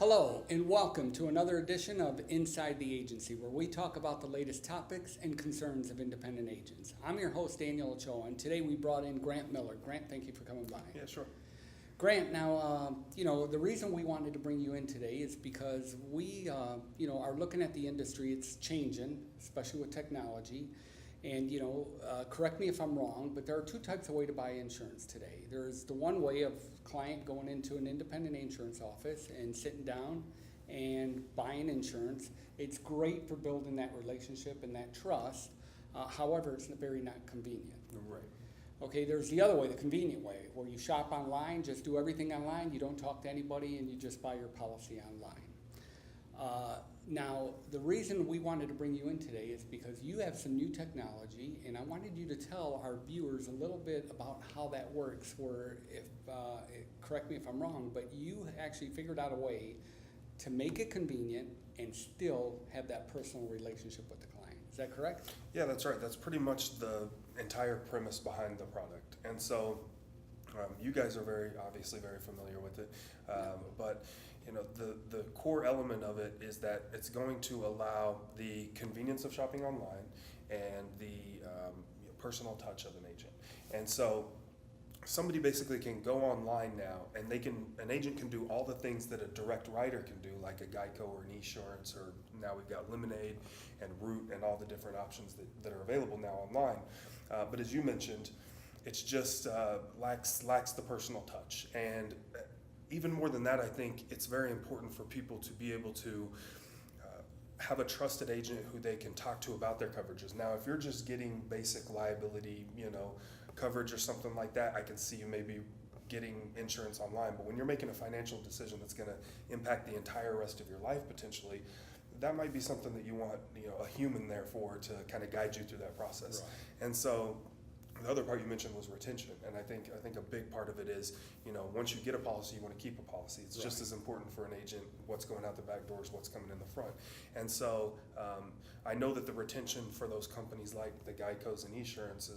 Hello, and welcome to another edition of Inside the Agency, where we talk about the latest topics and concerns of independent agents. I'm your host, Daniel Ochoa, and today we brought in Grant Miller. Grant, thank you for coming by. Yeah, sure. Grant, now, the reason we wanted to bring you in today is because we, are looking at the industry. It's changing, especially with technology. And, correct me if I'm wrong, but there are two types of way to buy insurance today. There's the one way of client going into an independent insurance office and sitting down and buying insurance. It's great for building that relationship and that trust. However, it's very not convenient. Right. Okay, there's the other way, the convenient way, where you shop online, just do everything online, you don't talk to anybody, and you just buy your policy online. Now, the reason we wanted to bring you in today is because you have some new technology, and I wanted you to tell our viewers a little bit about how that works, where, correct me if I'm wrong, but you actually figured out a way to make it convenient and still have that personal relationship with the client. Is that correct? Yeah, that's right. That's pretty much the entire premise behind the product. And so you guys are obviously very familiar with it, but the core element of it is that it's going to allow the convenience of shopping online and the personal touch of an agent. And so somebody basically can go online now, and an agent can do all the things that a direct writer can do, like a Geico or an Esurance, or now we've got Lemonade and Root and all the different options that are available now online. But as you mentioned, it's just lacks the personal touch. And even more than that, I think it's very important for people to be able to have a trusted agent who they can talk to about their coverages. Now, if you're just getting basic liability, coverage or something like that, I can see you maybe getting insurance online. But when you're making a financial decision that's going to impact the entire rest of your life potentially, that might be something that you want a human there for, to kind of guide you through that process. Right. And so the other part you mentioned was retention, and I think a big part of it is, once you get a policy, you want to keep a policy. It's just as important for an agent what's going out the back doors, what's coming in the front. And so I know that the retention for those companies like the Geicos and Esurance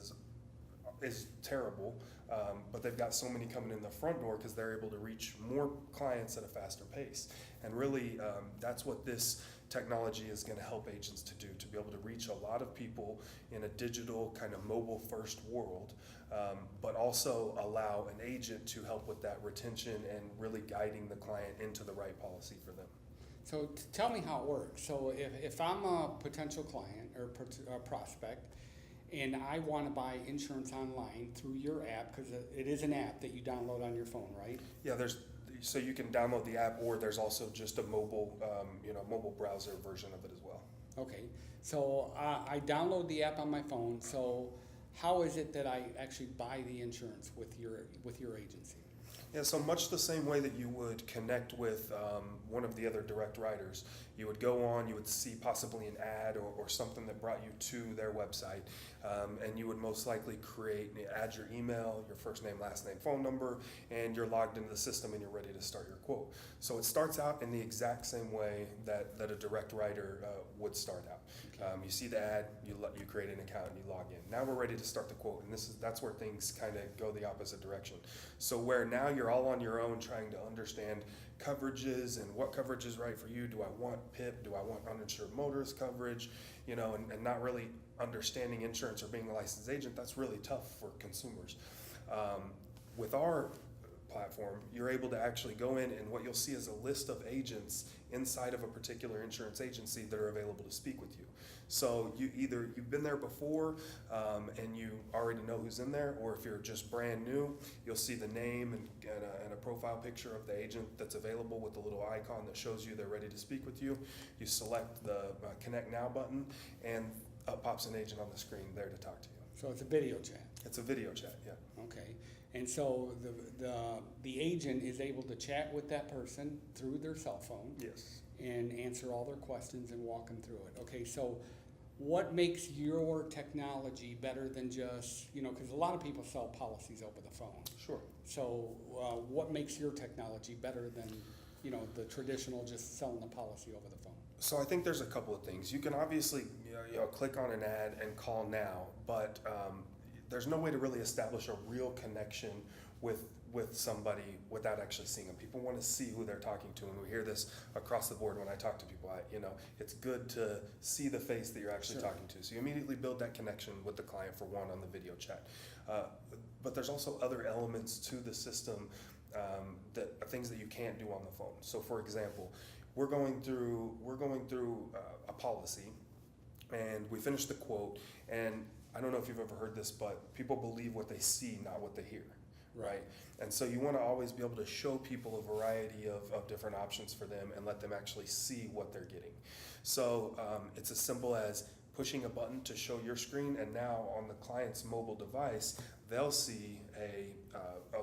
is terrible, but they've got so many coming in the front door because they're able to reach more clients at a faster pace. And really, that's what this technology is going to help agents to do, to be able to reach a lot of people in a digital kind of mobile first world, but also allow an agent to help with that retention and really guiding the client into the right policy for them. So tell me how it works. So if I'm a potential client or a prospect, and I want to buy insurance online through your app, because it is an app that you download on your phone, right? Yeah, so you can download the app, or there's also just a mobile browser version of it as well. Okay, so I download the app on my phone. So how is it that I actually buy the insurance with your agency? Yeah, so much the same way that you would connect with one of the other direct writers. You would go on, you would see possibly an ad or something that brought you to their website, and you would most likely add your email, your first name, last name, phone number, and you're logged into the system and you're ready to start your quote. So it starts out in the exact same way that a direct writer would start out. Okay. You see the ad, you create an account, and you log in. Now we're ready to start the quote, and that's where things kind of go the opposite direction. So where now you're all on your own trying to understand coverages and what coverage is right for you. Do I want PIP? Do I want uninsured motorist coverage? And not really understanding insurance or being a licensed agent, that's really tough for consumers. With our platform, you're able to actually go in, and what you'll see is a list of agents inside of a particular insurance agency that are available to speak with you. So you've been there before and you already know who's in there, or if you're just brand new, you'll see the name and a profile picture of the agent that's available with the little icon that shows you they're ready to speak with you. You select the Connect Now button, and up pops an agent on the screen there to talk to you. So it's a video chat? It's a video chat, yeah. Okay. And so the agent is able to chat with that person through their cell phone. Yes. And answer all their questions and walk them through it. Okay, so what makes your technology better than just, because a lot of people sell policies over the phone. Sure. So what makes your technology better than, the traditional just selling the policy over the phone? So I think there's a couple of things. You can obviously click on an ad and call now, but there's no way to really establish a real connection with with somebody without actually seeing them. People want to see who they're talking to, and we hear this across the board when I talk to people. It's good to see the face that you're actually Sure. talking to. So you immediately build that connection with the client, for one, on the video chat. But there's also other elements to the system that are things that you can't do on the phone. So for example, we're going through a policy, and we finish the quote, and I don't know if you've ever heard this, but people believe what they see, not what they hear. Right. And so you want to always be able to show people a variety of different options for them and let them actually see what they're getting. So it's as simple as pushing a button to show your screen, and now on the client's mobile device, they'll see a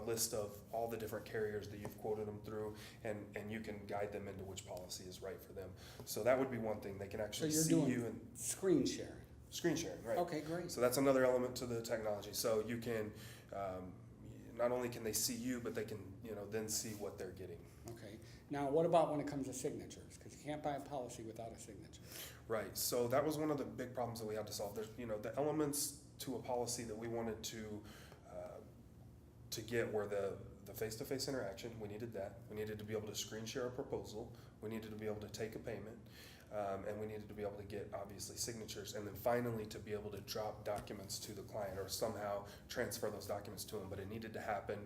list of all the different carriers that you've quoted them through, and you can guide them into which policy is right for them. So that would be one thing. They can actually So you're see doing you and screen sharing. screen sharing, right? Okay, great. So that's another element to the technology. So you can, not only can they see you, but they can, then see what they're getting. Okay. Now, what about when it comes to signatures? Because you can't buy a policy without a signature. Right. So that was one of the big problems that we had to solve. There's, the elements to a policy that we wanted to get were the face-to-face interaction. We needed that. We needed to be able to screen share a proposal. We needed to be able to take a payment. And we needed to be able to get, obviously, signatures, and then finally to be able to drop documents to the client or somehow transfer those documents to them. But it needed to happen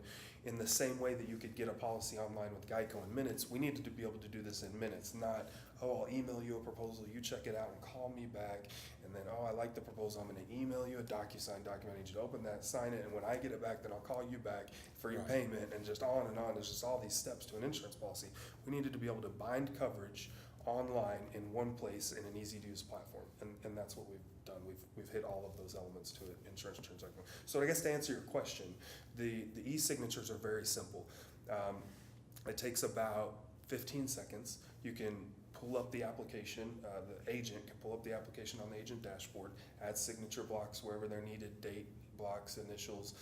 in the same way that you could get a policy online with Geico in minutes. We needed to be able to do this in minutes, not, I'll email you a proposal, you check it out and call me back, and then, I like the proposal, I'm going to email you a DocuSign document, I need you to open that, sign it, and when I get it back, then I'll call you back for your Right. payment, and just on and on. There's just all these steps to an insurance policy. We needed to be able to bind coverage online in one place in an easy-to-use platform, and that's what we've done. We've hit all of those elements to it, insurance document. So I guess to answer your question, the e-signatures are very simple. It takes about 15 seconds. You can pull up the application, the agent can pull up the application on the agent dashboard, add signature blocks wherever they're needed, date blocks, initials,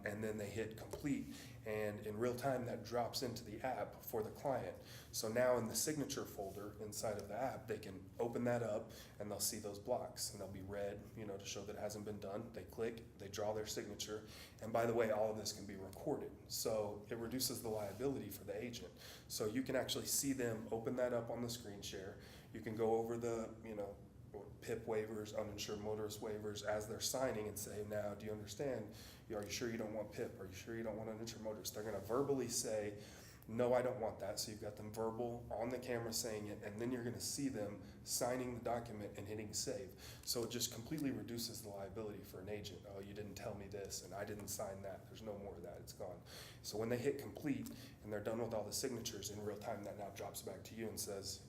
and then they hit complete, and in real time that drops into the app for the client. So now in the signature folder inside of the app, they can open that up and they'll see those blocks, and they'll be red, to show that it hasn't been done. They click, they draw their signature, and by the way, all of this can be recorded. So it reduces the liability for the agent. So you can actually see them open that up on the screen share. You can go over the, PIP waivers, uninsured motorist waivers as they're signing and say, now, do you understand? Are you sure you don't want PIP? Are you sure you don't want uninsured motorist? They're going to verbally say, no, I don't want that. So you've got them verbal on the camera saying it, and then you're going to see them signing the document and hitting save. So it just completely reduces the liability for an agent. Oh, you didn't tell me this, and I didn't sign that. There's no more of that. It's gone. So when they hit complete and they're done with all the signatures in real time, that now drops back to you and says,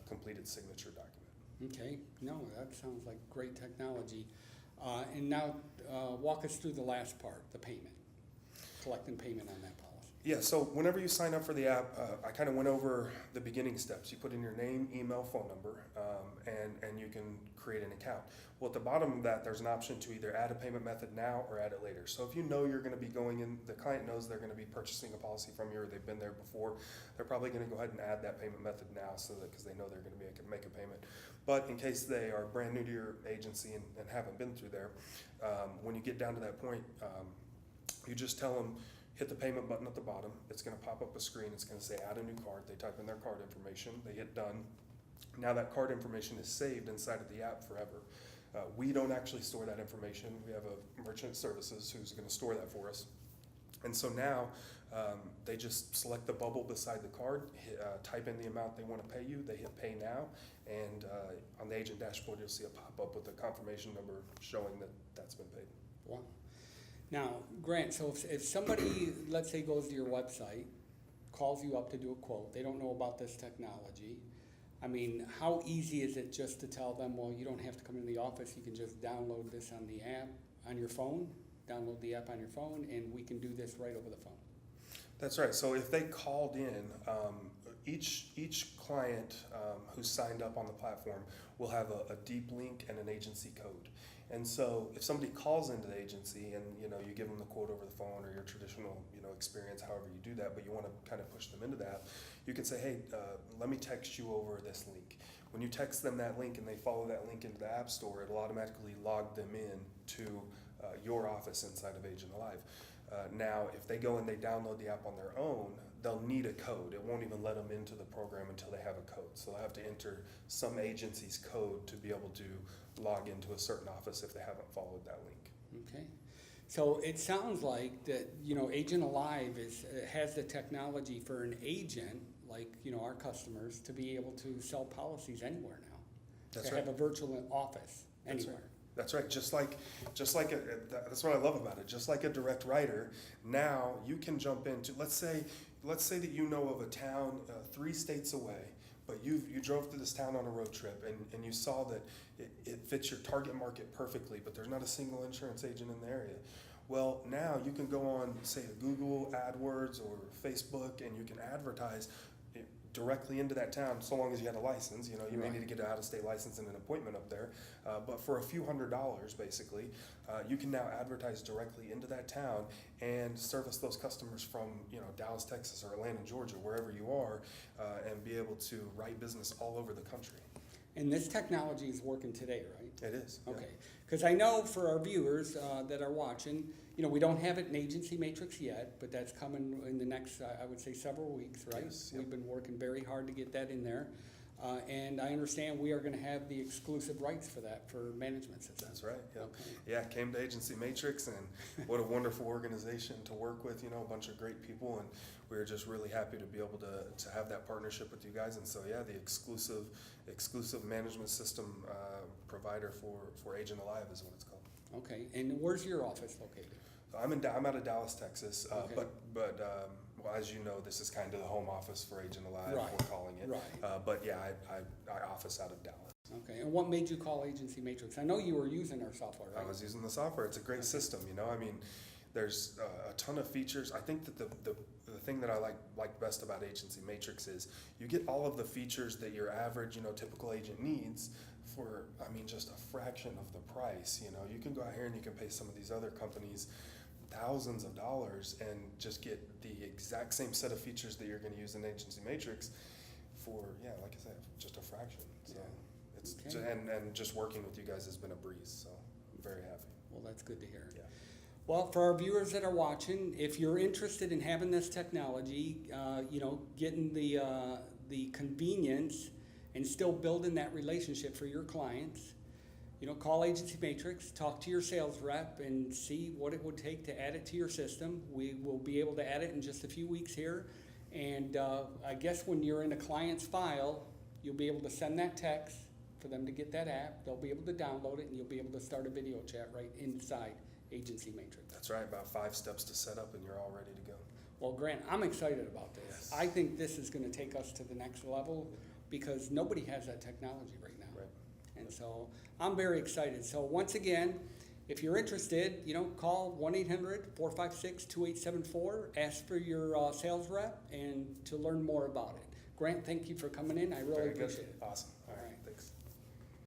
completed signature document. Okay. No, that sounds like great technology. And now walk us through the last part, the payment, collecting payment on that policy. Yeah, so whenever you sign up for the app, I kind of went over the beginning steps. You put in your name, email, phone number, and you can create an account. Well, at the bottom of that, there's an option to either add a payment method now or add it later. So if you know you're going to be going in, the client knows they're going to be purchasing a policy from you, or they've been there before, they're probably going to go ahead and add that payment method now, so that because they know they're going to make a payment. But in case they are brand new to your agency and haven't been through there, when you get down to that point, you just tell them, hit the payment button at the bottom. It's going to pop up a screen. It's going to say add a new card. They type in their card information. They hit done. Now that card information is saved inside of the app forever. We don't actually store that information. We have a merchant services who's going to store that for us. And so now they just select the bubble beside the card, type in the amount they want to pay you. They hit pay now. And on the agent dashboard, you'll see a pop-up with a confirmation number showing that that's been paid. Wow. Now, Grant, so if somebody, let's say, goes to your website, calls you up to do a quote, they don't know about this technology, I mean, how easy is it just to tell them, well, you don't have to come into the office, you can just download this on the app on your phone, download the app on your phone, and we can do this right over the phone? That's right. So if they called in, each client who's signed up on the platform will have a deep link and an agency code. And so if somebody calls into the agency and you give them the quote over the phone, or your traditional experience, however you do that, but you want to kind of push them into that, you can say, hey, let me text you over this link. When you text them that link and they follow that link into the App Store, it'll automatically log them in to your office inside of Agent Alive. Now, if they go and they download the app on their own, they'll need a code. It won't even let them into the program until they have a code. So they'll have to enter some agency's code to be able to log into a certain office if they haven't followed that link. Okay. So it sounds like that, Agent Alive has the technology for an agent, like, our customers, to be able to sell policies anywhere now. That's to right. have a virtual office That's anywhere. right. That's right. Just like that's what I love about it. Just like a direct writer, now you can jump into, let's say that you know of a town 3 states away, but you drove to this town on a road trip and you saw that it fits your target market perfectly, but there's not a single insurance agent in the area. Well, now you can go on, say, Google AdWords or Facebook, and you can advertise directly into that town, so long as you had a license. You may Right. need to get an out-of-state license and an appointment up there, but for a few $100s, basically, you can now advertise directly into that town and service those customers from Dallas, Texas, or Atlanta, Georgia, wherever you are, and be able to write business all over the country. And this technology is working today, right? It is. Yeah. Okay. Because I know for our viewers that are watching, we don't have it in Agency Matrix yet, but that's coming in the next, I would say, several weeks, right? Yes, yep. We've been working very hard to get that in there. And I understand we are going to have the exclusive rights for that for management systems. That's right. Yep. Okay. Yeah, came to Agency Matrix, and what a wonderful organization to work with. A bunch of great people, and we were just really happy to be able to have that partnership with you guys. And so, yeah, the exclusive management system provider for Agent Alive is what it's called. Okay. And where's your office located? I'm out of Dallas, Texas, Okay. but well, as you know, this is kind of the home office for Agent Alive. Right. We're calling it. Right. But yeah, I office out of Dallas. Okay. And what made you call Agency Matrix? I know you were using our software, right? I was using the software. It's a great system. I mean, there's a ton of features. I think that the thing that I like best about Agency Matrix is you get all of the features that your average, typical agent needs for, just a fraction of the price. You can go out here and you can pay some of these other companies thousands of dollars and just get the exact same set of features that you're going to use in Agency Matrix for, like I said, just a fraction. So it's Okay. and just working with you guys has been a breeze. So I'm very happy. Well, that's good to hear. Yeah. Well, for our viewers that are watching, if you're interested in having this technology, getting the convenience and still building that relationship for your clients, call Agency Matrix, talk to your sales rep, and see what it would take to add it to your system. We will be able to add it in just a few weeks here. And I guess when you're in a client's file, you'll be able to send that text for them to get that app. They'll be able to download it, and you'll be able to start a video chat right inside Agency Matrix. That's right. About 5 steps to set up, and you're all ready to go. Well, Grant, I'm excited about this. Yes. I think this is going to take us to the next level because nobody has that technology right now. Right. And so I'm very excited. So once again, if you're interested, call 1-800-456-2874, ask for your sales rep, and to learn more about it. Grant, thank you for coming in. I really Very good. appreciate it. Awesome.